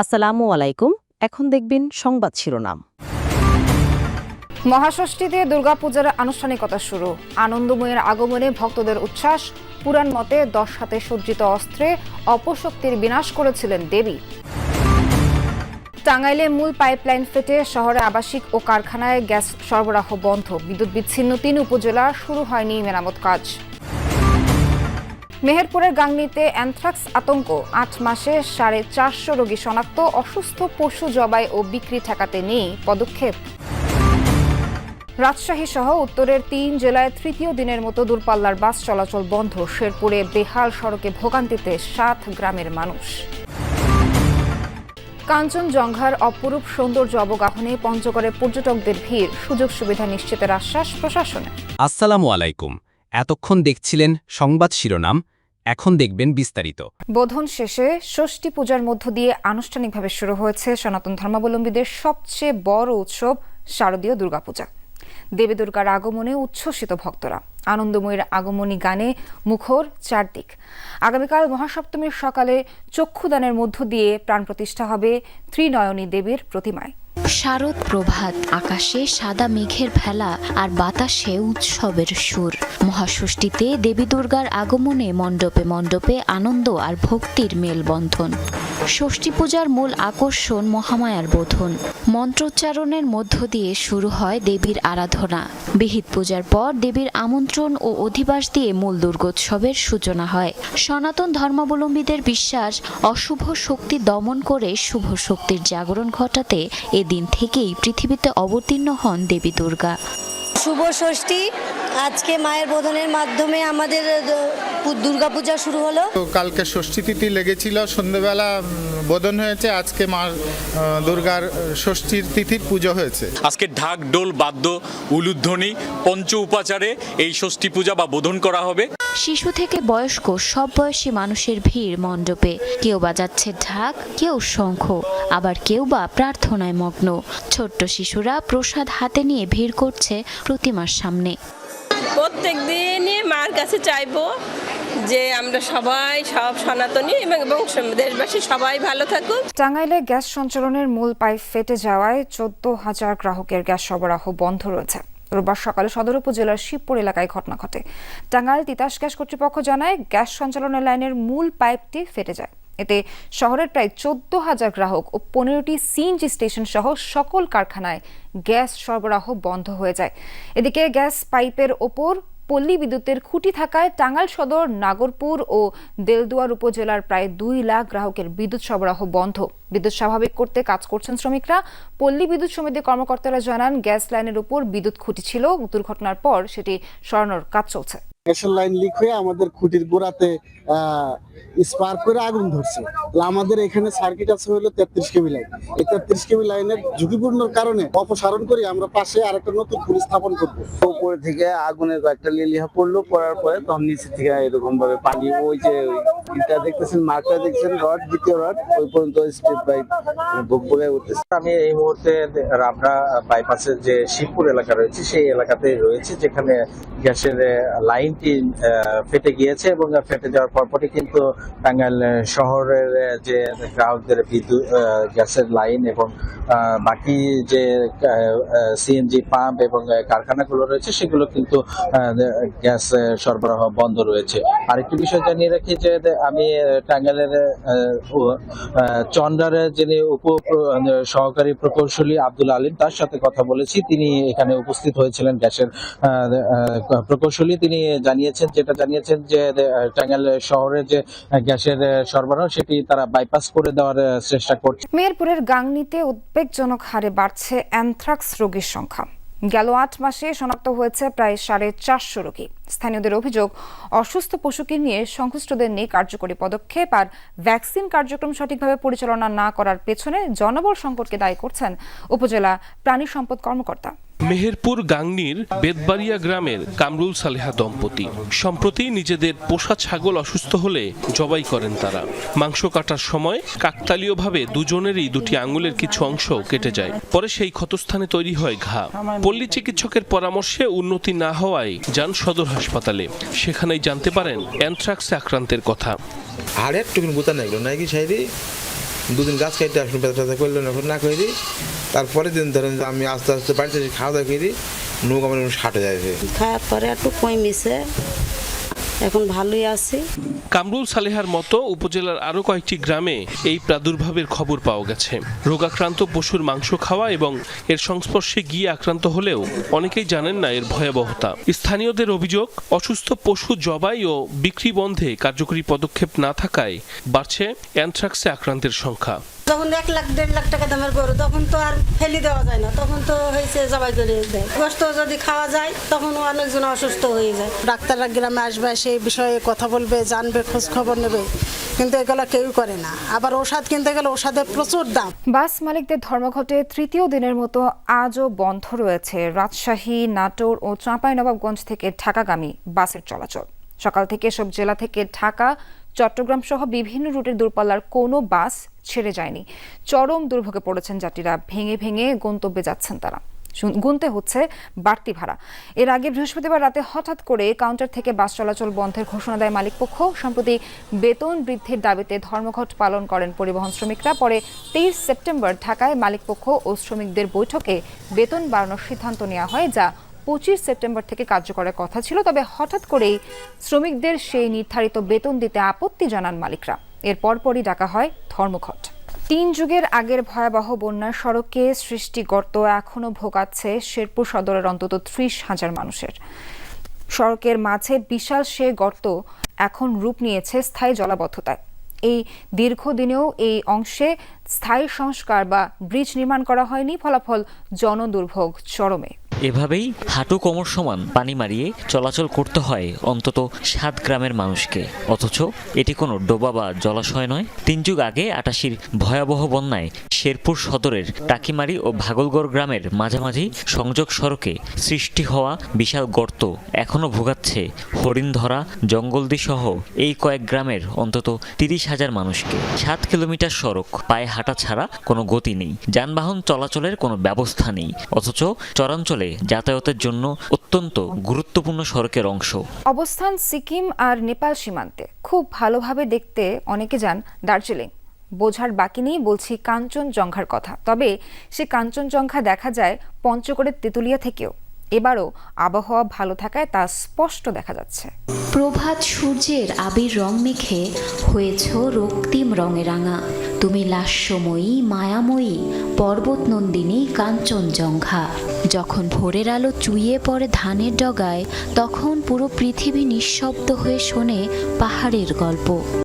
আসসালামু আলাইকুম। এখন দেখবেন সংবাদ শিরোনাম। মহাষষ্ঠীতে দুর্গাপূজার আনুষ্ঠানিকতা শুরু। আনন্দময়ের আগমনে ভক্তদের উচ্ছ্বাস। পুরাণ মতে 10 হাতে সজ্জিত অস্ত্রে অপশক্তির বিনাশ করেছিলেন দেবী। টাঙ্গাইলে মূল পাইপলাইন ফেটে শহরে আবাসিক ও কারখানায় গ্যাস সরবরাহ বন্ধ। বিদ্যুৎ বিচ্ছিন্ন 3 উপজেলা, শুরু হয়নি মেরামত কাজ। মেহেরপুরের গাংনীতে অ্যানথ্রাক্স আতঙ্ক। 8 মাসে 450 রোগী শনাক্ত। অসুস্থ পশু জবাই ও বিক্রি ঠেকাতে নেই পদক্ষেপ। রাজশাহী সহ উত্তরের 3 জেলায় তৃতীয় দিনের মতো দূরপাল্লার বাস চলাচল বন্ধ। শেরপুরে বেহাল সড়কে ভোগান্তিতে 7 গ্রামের মানুষ। কাঞ্চনজঙ্ঘার অপরূপ সৌন্দর্য অবগাহনে পঞ্চগড়ে পর্যটকদের ভিড়। সুযোগ সুবিধা নিশ্চিতের আশ্বাস প্রশাসনের। আসসালামু আলাইকুম। এতক্ষণ দেখছিলেন সংবাদ শিরোনাম, এখন দেখবেন বিস্তারিত। বোধন শেষে ষষ্ঠী পূজার মধ্য দিয়ে আনুষ্ঠানিকভাবে শুরু হয়েছে সনাতন ধর্মাবলম্বীদের সবচেয়ে বড় উৎসব শারদীয় দুর্গাপূজা। দেবী দুর্গার আগমনে উচ্ছ্বসিত ভক্তরা। আনন্দময়ীর আগমনী গানে মুখর চারদিক। আগামীকাল মহাসপ্তমীর সকালে চক্ষুদানের মধ্য দিয়ে প্রাণ প্রতিষ্ঠা হবে ত্রিনয়নী দেবীর প্রতিমায়। শারদ প্রভাত, আকাশে সাদা মেঘের ভেলা আর বাতাসে উৎসবের সুর। মহাষষ্ঠীতে দেবী দুর্গার আগমনে মণ্ডপে মণ্ডপে আনন্দ আর ভক্তির মেলবন্ধন। ষষ্ঠী পূজার মূল আকর্ষণ মহামায়ার বোধন। মন্ত্রোচ্চারণের মধ্য দিয়ে শুরু হয় দেবীর আরাধনা। বিহিত পূজার পর দেবীর আমন্ত্রণ ও অধিবাস দিয়ে মূল দুর্গোৎসবের সূচনা হয়। সনাতন ধর্মাবলম্বীদের বিশ্বাস, অশুভ শক্তি দমন করে শুভ শক্তির জাগরণ ঘটাতে এদিন থেকেই পৃথিবীতে অবতীর্ণ হন দেবী দুর্গা। শুভ ষষ্ঠী, আজকে মায়ের বোধনের মাধ্যমে আমাদের দুর্গাপূজা শুরু হলো। কালকে ষষ্ঠী তিথি লেগেছিল, সন্ধ্যেবেলা বোধন হয়েছে। আজকে মা দুর্গার ষষ্ঠীর তিথির পুজো হয়েছে। আজকে ঢাক, ডোল, বাদ্য, উলুধ্বনি, পঞ্চ উপাচারে এই ষষ্ঠী পূজা বা বোধন করা হবে। শিশু থেকে বয়স্ক সব বয়সী মানুষের ভিড় মণ্ডপে। কেউ বাজাচ্ছে ঢাক, কেউ শঙ্খ, আবার কেউ বা প্রার্থনায় মগ্ন। ছোট্ট শিশুরা প্রসাদ হাতে নিয়ে ভিড় করছে প্রতিমার সামনে। প্রত্যেক দিনই মার কাছে চাইবো যে আমরা সবাই, সব সনাতনী এবং দেশবাসী সবাই ভালো থাকুক। টাঙ্গাইলে গ্যাস সঞ্চালনের মূল পাইপ ফেটে যাওয়ায় 14,000 গ্রাহকের গ্যাস সরবরাহ বন্ধ রয়েছে। রোববার সকালে সদর উপজেলার শিবপুর এলাকায় ঘটনা ঘটে। টাঙ্গাইল তিতাস গ্যাস কর্তৃপক্ষ জানায়, গ্যাস সঞ্চালনের লাইনের মূল পাইপটি ফেটে যায়। এতে শহরের প্রায় 14,000 গ্রাহক ও 15টি সিএনজি স্টেশন সহ সকল কারখানায় গ্যাস সরবরাহ বন্ধ হয়ে যায়। এদিকে গ্যাস পাইপের ওপর পল্লী বিদ্যুতের খুঁটি থাকায় টাঙ্গাইল সদর, নাগরপুর ও দেলদুয়ার উপজেলার প্রায় 2 লাখ গ্রাহকের বিদ্যুৎ সরবরাহ বন্ধ। বিদ্যুৎ স্বাভাবিক করতে কাজ করছেন শ্রমিকরা। পল্লী বিদ্যুৎ সমিতির কর্মকর্তারা জানান, গ্যাস লাইনের উপর বিদ্যুৎ খুঁটি ছিল। দুর্ঘটনার পর সেটি সরানোর কাজ চলছে। গ্যাসের লাইন লিক হয়ে আমাদের খুঁটির গোড়াতে স্পার্ক করে আগুন ধরছে। আমাদের এখানে সার্কিট আছে হলো 33 কেবি লাইন। এই 33 কেবি লাইনের ঝুঁকিপূর্ণ কারণে অপসারণ করে আমরা পাশে আরেকটা নতুন খুঁটি স্থাপন করব। উপরে থেকে আগুনের কয়েকটা লিলিহা পড়ার পরে তখন নিচে থেকে এরকম ভাবে পানি, ওই যে এটা দেখতেছেন, মার্কটা দেখছেন, রড, দ্বিতীয় রড, ওই পর্যন্ত স্টেপ পাইপ বয়ে উঠতেছে। আমি এই মুহূর্তে রাবড়া বাইপাসের যে শিবপুর এলাকা রয়েছে সেই এলাকাতে রয়েছে, যেখানে গ্যাসের লাইনটি ফেটে গিয়েছে এবং ফেটে যাওয়ার পরপরই কিন্তু টাঙ্গাইল শহরের যে গ্রাহকদের বিদ্যুৎ গ্যাসের লাইন এবং বাকি যে সিএনজি পাম্প এবং কারখানাগুলো রয়েছে সেগুলো কিন্তু গ্যাস সরবরাহ বন্ধ রয়েছে। আরেকটি বিষয় জানিয়ে রাখি যে আমি টাঙ্গাইলের চন্দ্রারের যিনি সহকারী প্রকৌশলী আব্দুল আলিম, তার সাথে কথা বলেছি। তিনি এখানে উপস্থিত হয়েছিলেন গ্যাসের প্রকৌশলী। তিনি জানিয়েছেন যে টাঙ্গাইল শহরে যে গ্যাসের সরবরাহ সেটি তারা বাইপাস করে দেওয়ার চেষ্টা করছে। মেহেরপুরের গাংনীতে উদ্বেগজনক হারে বাড়ছে অ্যানথ্রাক্স রোগীর সংখ্যা। গেল 8 মাসে শনাক্ত হয়েছে প্রায় 450 রোগী। স্থানীয়দের অভিযোগ, অসুস্থ পশুকে নিয়ে সংশ্লিষ্টদের নেই কার্যকরী পদক্ষেপ আর ভ্যাকসিন কার্যক্রম সঠিকভাবে পরিচালনা না করার পেছনে জনবল সংকটকে দায়ী করছেন উপজেলা প্রাণী সম্পদ কর্মকর্তা। মেহেরপুর গাংনীর বেদবাড়িয়া গ্রামের কামরুল সালেহা দম্পতি সম্প্রতি নিজেদের পোষা ছাগল অসুস্থ হলে জবাই করেন তারা। মাংস কাটার সময় কাকতালীয়ভাবে দুজনেরই দুটি আঙুলের কিছু অংশ কেটে যায়। পরে সেই ক্ষতস্থানে তৈরি হয় ঘা। পল্লী চিকিৎসকের পরামর্শে উন্নতি না হওয়ায় যান সদর হাসপাতালে। সেখানেই জানতে পারেন অ্যানথ্রাক্সে আক্রান্তের কথা। আর একটু গুতা নাইলো নাকি সাইডে দুদিন গাছ কাটতে আসুন ব্যথা করলো না করে তারপরে দিন ধরেন আমি আস্তে আস্তে বাড়িতে খাওয়া দাওয়া করি নৌকা আমার হাটে যাচ্ছে খাওয়ার পরে একটু কমিছে, এখন ভালোই আছি। কামরুল সালেহার মতো উপজেলার আরো কয়েকটি গ্রামে এই প্রাদুর্ভাবের খবর পাওয়া গেছে। রোগাক্রান্ত পশুর মাংস খাওয়া এবং এর সংস্পর্শে গিয়ে আক্রান্ত হলেও অনেকেই জানেন না এর ভয়াবহতা। স্থানীয়দের অভিযোগ, অসুস্থ পশু জবাই ও বিক্রি বন্ধে কার্যকরী পদক্ষেপ না থাকায় বাড়ছে অ্যানথ্রাক্সে আক্রান্তের সংখ্যা। যখন 1 লাখ 1.5 লাখ টাকা দামের গরু তখন তো আর ফেলি দেওয়া যায় না, তখন তো হয়েছে জবাই করে দেয়। গোশত যদি খাওয়া যায় তখন অনেকজন অসুস্থ হয়ে যায়। ডাক্তাররা গ্রামে আসবে, সেই বিষয়ে কথা বলবে, জানবে, খোঁজ খবর নেবে, কিন্তু এগুলো কেউ করে না। আবার ওষুধ কিনতে গেলে ওষুধের প্রচুর দাম। বাস মালিকদের ধর্মঘটে তৃতীয় দিনের মতো আজও বন্ধ রয়েছে রাজশাহী, নাটোর ও চাঁপাইনবাবগঞ্জ থেকে ঢাকাগামী বাসের চলাচল। সকাল থেকে সব জেলা থেকে ঢাকা, চট্টগ্রাম সহ বিভিন্ন রুটের দূরপাল্লার কোনো বাস ছেড়ে যায়নি। চরম দুর্ভোগে পড়েছেন যাত্রীরা। ভেঙে ভেঙে গন্তব্যে যাচ্ছেন তারা, গুনতে হচ্ছে বাড়তি ভাড়া। এর আগে বৃহস্পতিবার রাতে হঠাৎ করে কাউন্টার থেকে বাস চলাচল বন্ধের ঘোষণা দেয় মালিকপক্ষ। সম্প্রতি বেতন বৃদ্ধির দাবিতে ধর্মঘট পালন করেন পরিবহন শ্রমিকরা। পরে 23 সেপ্টেম্বর ঢাকায় মালিকপক্ষ ও শ্রমিকদের বৈঠকে বেতন বাড়ানোর সিদ্ধান্ত নেওয়া হয়, যা 25 সেপ্টেম্বর থেকে কার্যকরের কথা ছিল। তবে হঠাৎ করেই শ্রমিকদের সেই নির্ধারিত বেতন দিতে আপত্তি জানান মালিকরা। এর পরপরই ডাকা হয় ধর্মঘট। 3 যুগের আগের ভয়াবহ বন্যার সড়কে সৃষ্টি গর্ত এখনও ভোগাচ্ছে শেরপুর সদরের অন্তত 30,000 মানুষের। সড়কের মাঝে বিশাল সে গর্ত এখন রূপ নিয়েছে স্থায়ী জলাবদ্ধতায়। এই দীর্ঘদিনেও এই অংশে স্থায়ী সংস্কার বা ব্রিজ নির্মাণ করা হয়নি। ফলাফল জনদুর্ভোগ চরমে। এভাবেই হাঁটু কোমর সমান পানি মারিয়ে চলাচল করতে হয় অন্তত 7 গ্রামের মানুষকে। অথচ এটি কোনো ডোবা বা জলাশয় নয়। 3 যুগ আগে 88-র ভয়াবহ বন্যায় শেরপুর সদরের টাকিমারি ও ভাগলগড় গ্রামের মাঝামাঝি সংযোগ সড়কে সৃষ্টি হওয়া বিশাল গর্ত এখনও ভোগাচ্ছে হরিণধরা, জঙ্গলদি সহ এই কয়েক গ্রামের অন্তত 30,000 মানুষকে। 7 কিলোমিটার সড়ক, পায়ে হাঁটা ছাড়া কোনো গতি নেই, যানবাহন চলাচলের কোনো ব্যবস্থা নেই। অথচ চরাঞ্চলে যাতায়াতের জন্য অত্যন্ত গুরুত্বপূর্ণ সড়কের অংশ। অবস্থান সিকিম আর নেপাল সীমান্তে। খুব ভালোভাবে দেখতে অনেকে যান দার্জিলিং। বোঝার বাকি নেই বলছি কাঞ্চনজঙ্ঘার কথা। তবে সে কাঞ্চনজঙ্ঘা দেখা যায় পঞ্চগড়ের তেঁতুলিয়া থেকেও। এবারও আবহাওয়া ভালো থাকায় তা স্পষ্ট দেখা যাচ্ছে। প্রভাত সূর্যের আবির রং মেখে হয়েছ রক্তিম রঙে রাঙা। তুমি লাস্যময়ী, মায়াময়ী, পর্বত নন্দিনী কাঞ্চনজঙ্ঘা। যখন ভোরের আলো চুইয়ে পড়ে ধানের ডগায়, তখন পুরো পৃথিবী নিঃশব্দ হয়ে শোনে পাহাড়ের গল্প।